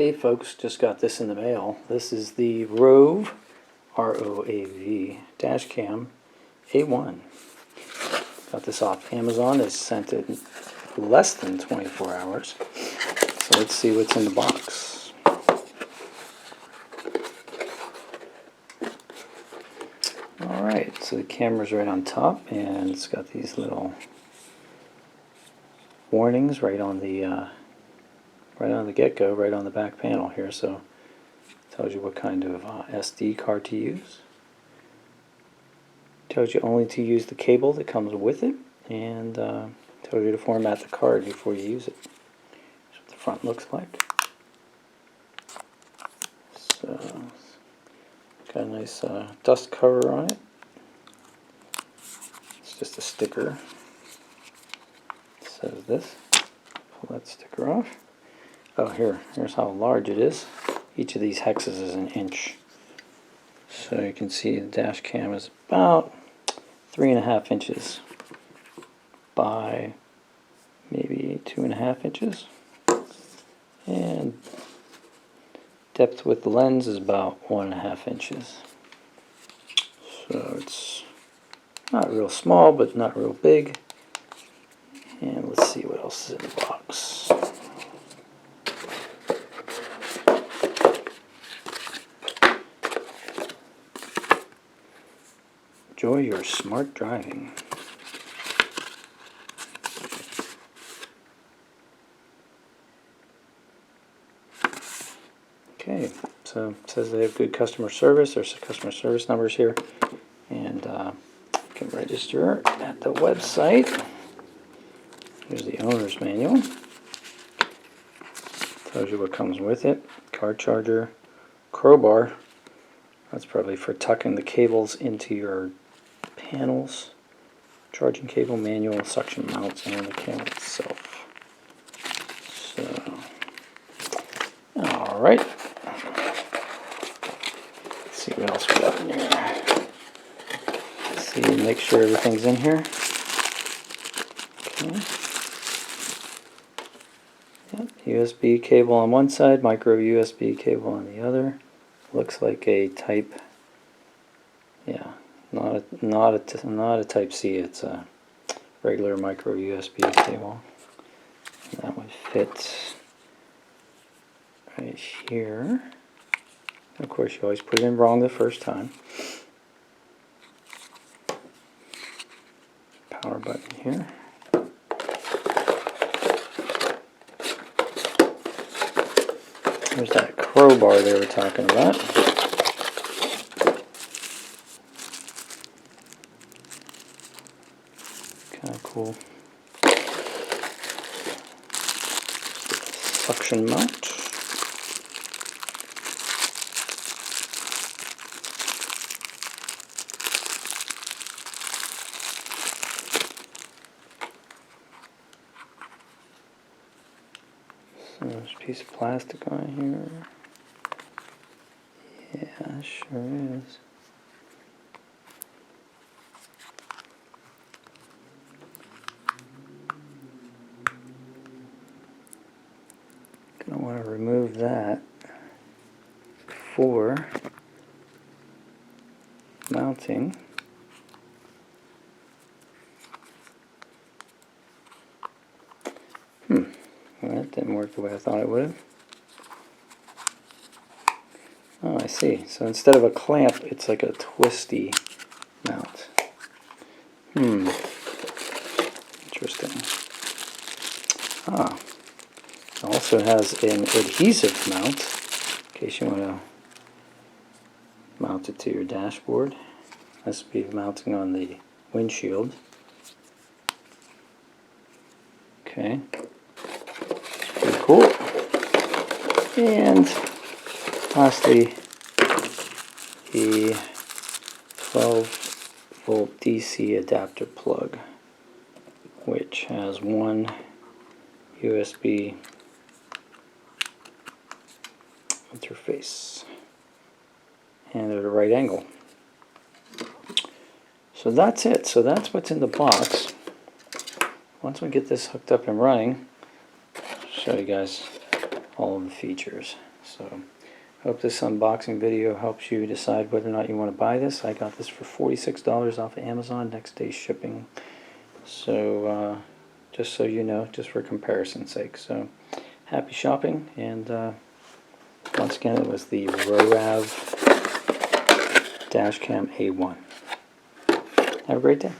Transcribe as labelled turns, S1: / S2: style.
S1: Hey folks, just got this in the mail. This is the ROAV, R-O-A-V, Dashcam A1. Got this off Amazon. They sent it in less than 24 hours. So let's see what's in the box. Alright, so the camera's right on top, and it's got these little warnings right on the get-go, right on the back panel here, so it tells you what kind of SD card to use. Tells you only to use the cable that comes with it, and tells you to format the card before you use it. That's what the front looks like. So, got a nice dust cover on it. It's just a sticker. It says this. Pull that sticker off. Oh, here's how large it is. Each of these hexes is an inch. So you can see the dash cam is about 3.5 inches by maybe 2.5 inches. And depth with the lens is about 1.5 inches. So it's not real small, but not real big. And let's see what else is in the box. Enjoy your smart driving. Okay, so it says they have good customer service. There's customer service numbers here, and you can register at the website. Here's the owner's manual. Tells you what comes with it. Car charger, crowbar. That's probably for tucking the cables into your panels, charging cable, manual, suction mounts, and the camera itself. So, alright. Let's see what else we got in here. Let's see, make sure everything's in here. Okay. Yep, USB cable on one side, micro USB cable on the other. Looks like a type, yeah. Not a Type C. It's a regular micro USB cable. And that would fit right here. Of course, you always put it in wrong the first time. Power button here. There's that crowbar they were talking about. Kind of cool. Suction mount. So there's a piece of plastic on here. Yeah, sure is. Gonna want to remove that for mounting. Well, that didn't work the way I thought it would. Oh, I see. So instead of a clamp, it's like a twisty mount. Interesting. Ah. It also has an adhesive mount, in case you want to mount it to your dashboard. This will be mounting on the windshield. Okay. Pretty cool. And lastly, the 12-volt DC adapter plug, which has one USB interface and at a right angle. So that's it. So that's what's in the box. Once we get this hooked up and running, I'll show you guys all of the features. So hope this unboxing video helps you decide whether or not you want to buy this. I got this for $46 off of Amazon, next day shipping. So just so you know, just for comparison's sake. So happy shopping, and once again it was the ROAV Dashcam A1. Have a great day.